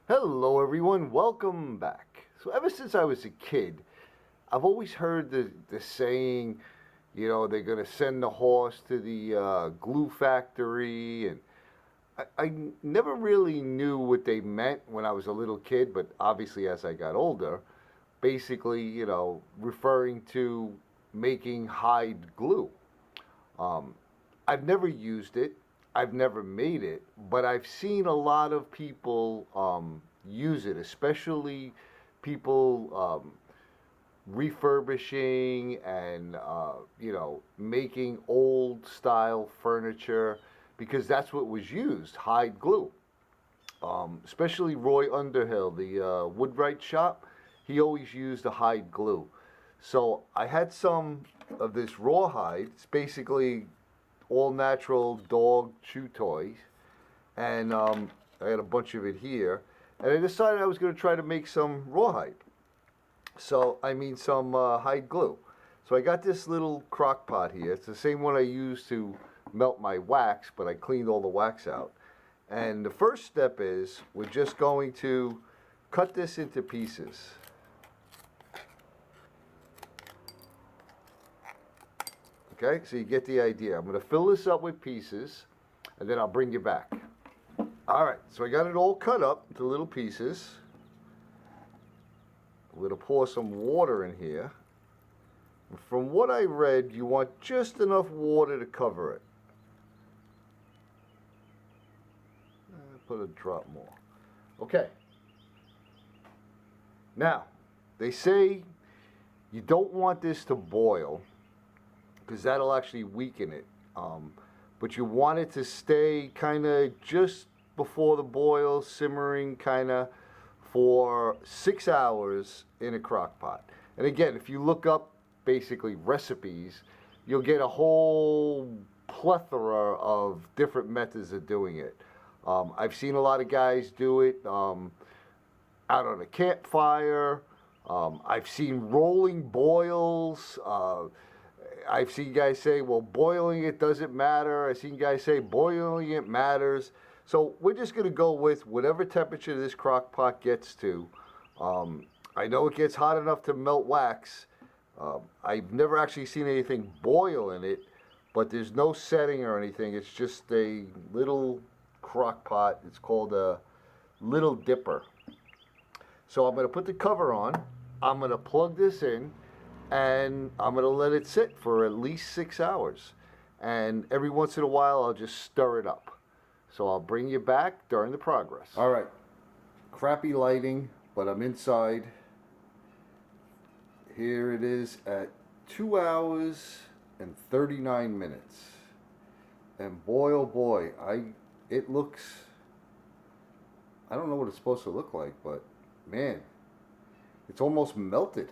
Hello everyone, welcome back. So ever since I was a kid, I've always heard the saying, they're going to send the horse to the glue factory, and I never really knew what they meant when I was a little kid, but obviously as I got older, basically, referring to making hide glue. Um, I've never used it. I've never made it, but I've seen a lot of people use it, especially people refurbishing and making old style furniture because that's what was used, hide glue. Especially Roy Underhill, the Woodwright shop, he always used the hide glue. So I had some of this rawhide. It's basically all natural dog chew toys, and I had a bunch of it here. And I decided I was going to try to make some rawhide. Some hide glue. So I got this little crock pot here. It's the same one I used to melt my wax, but I cleaned all the wax out. And the first step is we're just going to cut this into pieces. Okay, so you get the idea. I'm going to fill this up with pieces, and then I'll bring you back. All right, so I got it all cut up into little pieces. I'm going to pour some water in here. From what I read, you want just enough water to cover it. Put a drop more. Okay. Now, they say you don't want this to boil because that'll actually weaken it. But you want it to stay kind of just before the boil, simmering kind of for 6 hours in a crock pot. And again, if you look up basically recipes, you'll get a whole plethora of different methods of doing it. I've seen a lot of guys do it out on a campfire. I've seen rolling boils. I've seen guys say, well, boiling it doesn't matter. I've seen guys say boiling it matters. So we're just going to go with whatever temperature this crock pot gets to. I know it gets hot enough to melt wax. I've never actually seen anything boil in it, but there's no setting or anything. It's just a little crock pot. It's called a Little Dipper. So I'm going to put the cover on. I'm going to plug this in, and I'm going to let it sit for at least 6 hours. And every once in a while, I'll just stir it up. So I'll bring you back during the progress. All right. Crappy lighting, but I'm inside. Here it is at 2 hours and 39 minutes. And boy, oh boy, it looks, I don't know what it's supposed to look like, but man, it's almost melted.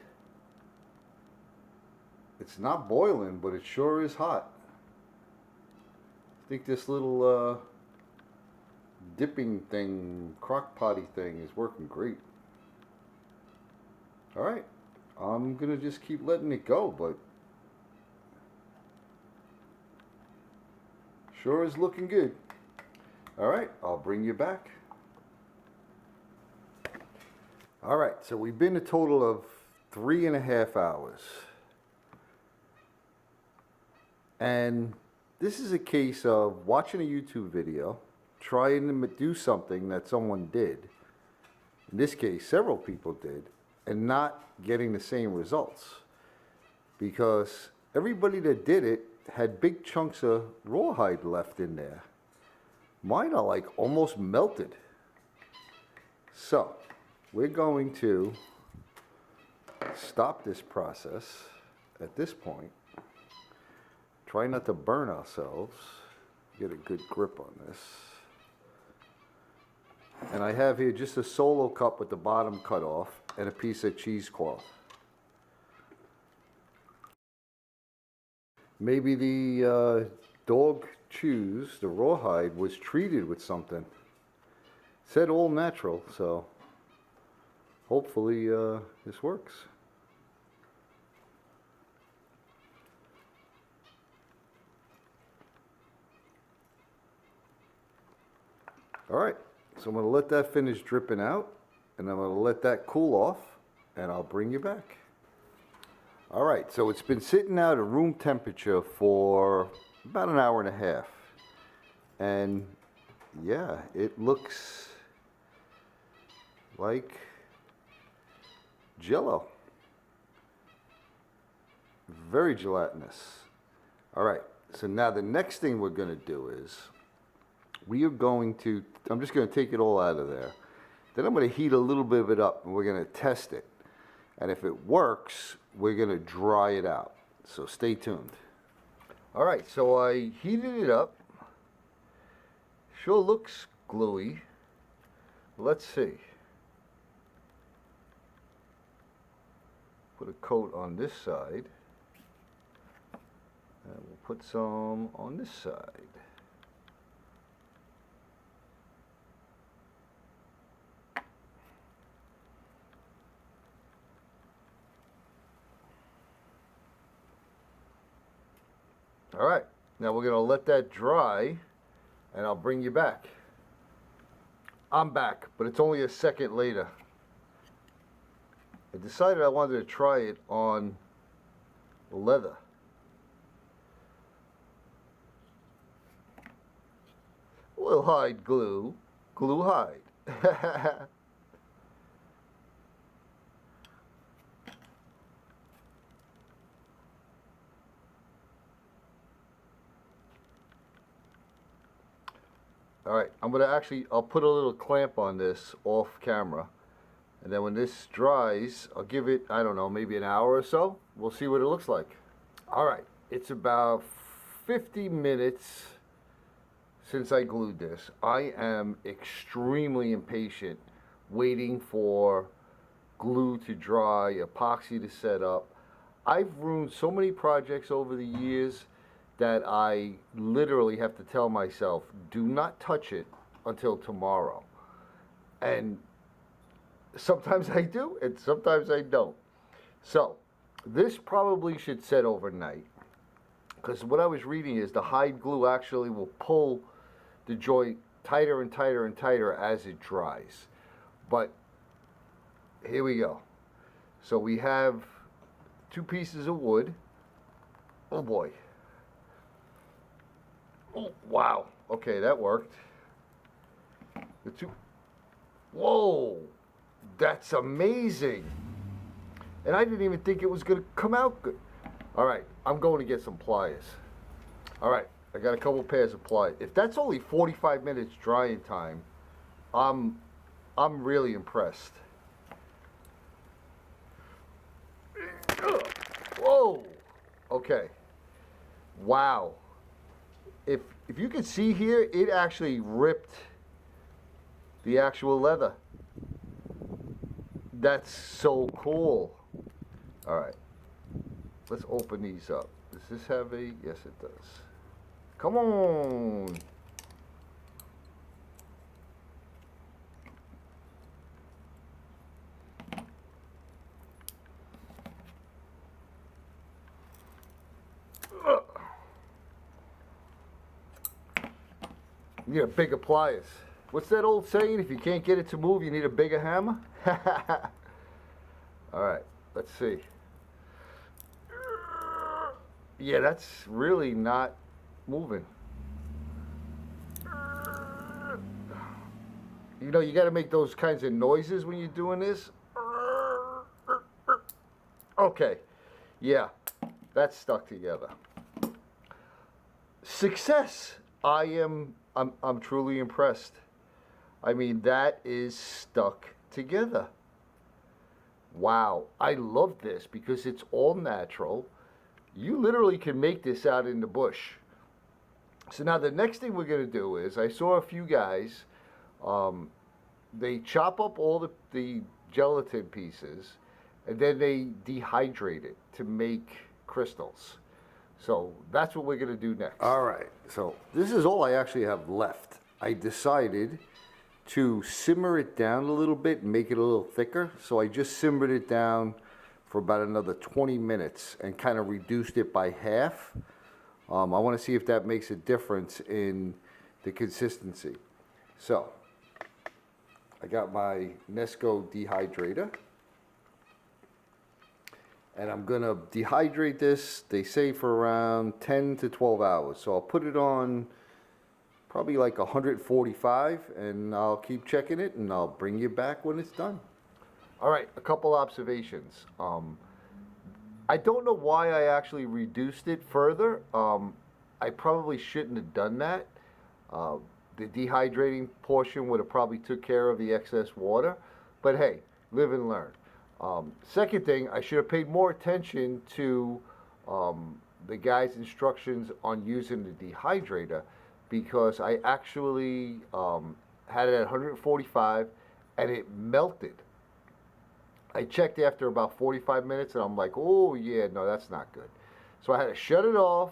It's not boiling, but it sure is hot. I think this little dipping thing, crock potty thing is working great. All right, I'm gonna just keep letting it go, but sure is looking good. All right, I'll bring you back. All right, so we've been a total of 3.5 hours. And this is a case of watching a YouTube video, trying to do something that someone did. In this case, several people did, and not getting the same results. Because everybody that did it had big chunks of rawhide left in there. Mine are like almost melted. So, we're going to stop this process at this point. Try not to burn ourselves. Get a good grip on this. And I have here just a solo cup with the bottom cut off and a piece of cheesecloth. Maybe the dog chews, the rawhide, was treated with something. It said all natural, so hopefully this works. All right, so I'm gonna let that finish dripping out, and I'm gonna let that cool off, and I'll bring you back. All right, so it's been sitting out at room temperature for about an hour and a half. And yeah, it looks like Jell-O. Very gelatinous. All right, so now the next thing we're gonna do is I'm just gonna take it all out of there. Then I'm gonna heat a little bit of it up and we're gonna test it. And if it works, we're gonna dry it out. So stay tuned. All right, so I heated it up. Sure looks gluey. Let's see. Put a coat on this side. And we'll put some on this side. All right, now we're gonna let that dry and I'll bring you back. I'm back, but it's only a second later. I decided I wanted to try it on leather. We'll hide glue, glue hide. All right, I'll put a little clamp on this off camera. And then when this dries, I'll give it, I don't know, maybe an hour or so. We'll see what it looks like. All right, it's about 50 minutes since I glued this. I am extremely impatient waiting for glue to dry, epoxy to set up. I've ruined so many projects over the years that I literally have to tell myself, do not touch it until tomorrow. And sometimes I do, and sometimes I don't. So, this probably should set overnight. Because what I was reading is the hide glue actually will pull the joint tighter and tighter and tighter as it dries. But, here we go. So we have 2 pieces of wood. Oh boy. Oh, wow. Okay, that worked. The 2. Whoa. That's amazing. And I didn't even think it was going to come out good. All right, I'm going to get some pliers. All right, I got a couple pairs of pliers. If that's only 45 minutes drying time, I'm really impressed. Whoa. Okay. Wow. If you can see here, it actually ripped the actual leather. That's so cool. All right, let's open these up. Does this have a, yes it does. Come on. You need a bigger pliers. What's that old saying? If you can't get it to move, you need a bigger hammer? All right, let's see. Yeah, that's really not moving. You know, you got to make those kinds of noises when you're doing this. Okay, yeah, that's stuck together. Success. I'm truly impressed. I mean, that is stuck together. Wow, I love this because it's all natural. You literally can make this out in the bush. So now the next thing we're going to do is, I saw a few guys, they chop up all the gelatin pieces and then they dehydrate it to make crystals. So that's what we're going to do next. All right, so this is all I actually have left. I decided to simmer it down a little bit and make it a little thicker. So I just simmered it down for about another 20 minutes and kind of reduced it by half. I want to see if that makes a difference in the consistency. So I got my Nesco dehydrator. And I'm gonna dehydrate this, they say for around 10 to 12 hours. So I'll put it on probably like 145 and I'll keep checking it and I'll bring you back when it's done. All right, a couple observations. I don't know why I actually reduced it further. I probably shouldn't have done that. The dehydrating portion would have probably took care of the excess water. But hey, live and learn. Second thing, I should have paid more attention to the guy's instructions on using the dehydrator, because I actually had it at 145 and it melted. I checked after about 45 minutes and I'm like, oh yeah, no, that's not good. So I had to shut it off,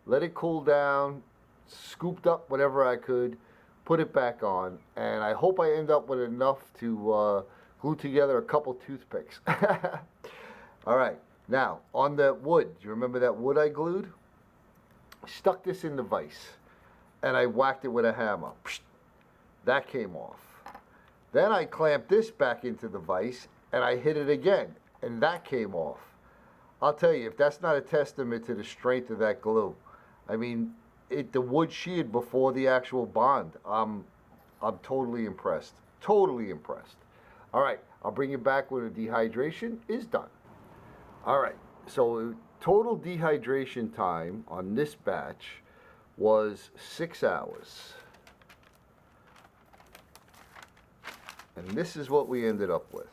let it cool down, scooped up whatever I could, put it back on, and I hope I end up with enough to glue together a couple toothpicks. All right, now on the wood, do you remember that wood I glued? I stuck this in the vise and I whacked it with a hammer. That came off. Then I clamped this back into the vise and I hit it again and that came off. I'll tell you, if that's not a testament to the strength of that glue. I mean, the wood sheared before the actual bond. I'm totally impressed. Totally impressed. All right, I'll bring you back when the dehydration is done. All right, so total dehydration time on this batch was 6 hours. And this is what we ended up with.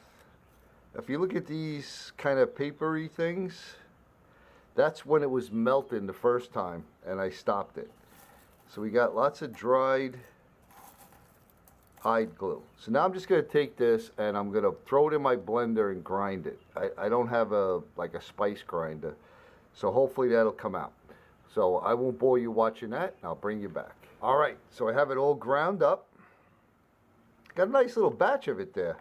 If you look at these kind of papery things, that's when it was melting the first time and I stopped it. So we got lots of dried hide glue. So now I'm just going to take this and I'm going to throw it in my blender and grind it. I don't have like a spice grinder, so hopefully that'll come out. So I won't bore you watching that, and I'll bring you back. All right, so I have it all ground up. Got a nice little batch of it there.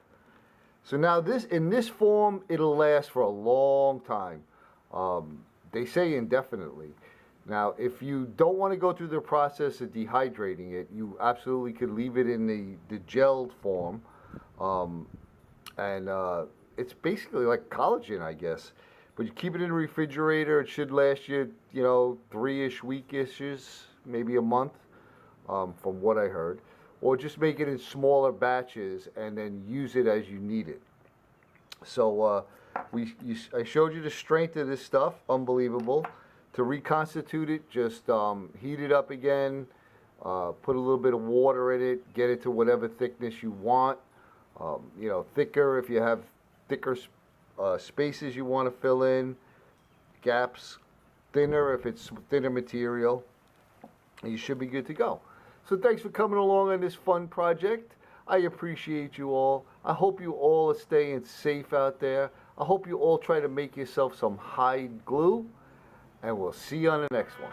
So now this, in this form, it'll last for a long time. They say indefinitely. Now, if you don't want to go through the process of dehydrating it, you absolutely could leave it in the gelled form. It's basically like collagen, I guess. But you keep it in the refrigerator, it should last you, 3-ish week-ish, maybe a month, from what I heard. Or just make it in smaller batches and then use it as you need it. So I showed you the strength of this stuff, unbelievable. To reconstitute it, just heat it up again, put a little bit of water in it, get it to whatever thickness you want. Thicker if you have thicker spaces you want to fill in, gaps, thinner if it's thinner material, and you should be good to go. So thanks for coming along on this fun project. I appreciate you all. I hope you all are staying safe out there. I hope you all try to make yourself some hide glue, and we'll see you on the next one.